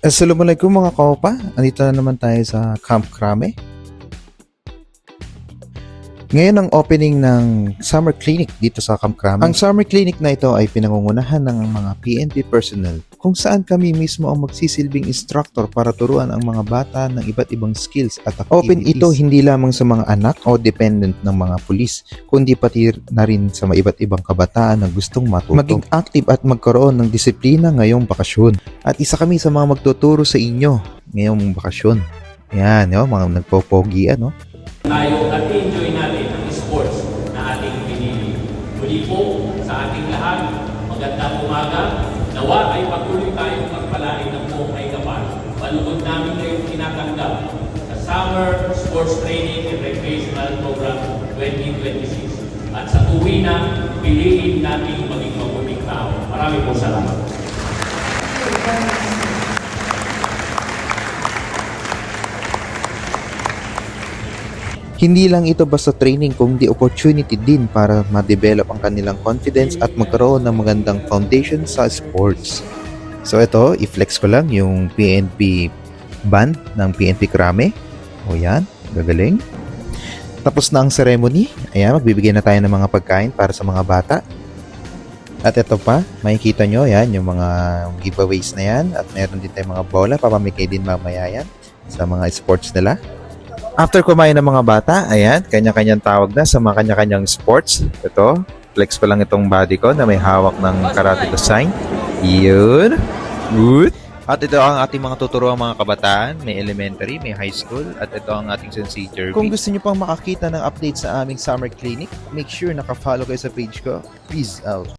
Assalamualaikum mga kaupa, andito na naman tayo sa Camp Crame. Ngayon ang opening ng summer clinic dito sa Camp Crame. Ang summer clinic na ito ay pinangungunahan ng mga PNP personnel kung saan kami mismo ang magsisilbing instructor para turuan ang mga bata ng iba't ibang skills at activities. Open ito hindi lamang sa mga anak o dependent ng mga pulis, kundi pati na rin sa mga iba't ibang kabataan na gustong matuto, maging active at magkaroon ng disiplina ngayong bakasyon. At isa kami sa mga magtuturo sa inyo ngayong bakasyon. Ayan, mga nagpopogian, Tayo at enjoy natin ang sports na ating pinili. Muli po sa ating lahat, magandang umaga. Nawa ay patuloy tayong pagpalain ng buong ay kapal. Malugod namin kayong tinatanggap sa Summer Sports Training and Recreational Program 2026. At sa uwi na, piliin natin maging mabuting tao. Maraming po salamat. Hindi lang ito basta training kundi opportunity din para ma-develop ang kanilang confidence at magkaroon ng magandang foundation sa sports. So ito, i-flex ko lang yung PNP band ng PNP Crame. O yan, gagaling. Tapos na ang ceremony. Ayan, magbibigay na tayo ng mga pagkain para sa mga bata. At ito pa, makikita nyo, yan, yung mga giveaways na yan. At meron din tayong mga bola, papamigay din mamaya yan sa mga sports nila. After kumain ng mga bata, ayan, kanya-kanyang tawag na sa mga kanya-kanyang sports. Ito, flex ko lang itong body ko na may hawak ng karate to sign. Yun. Good. At ito ang ating mga tuturuan mga kabataan. May elementary, may high school, at ito ang ating Sensei Jerby. Kung gusto nyo pang makakita ng update sa aming summer clinic, make sure naka-follow kayo sa page ko. Peace out.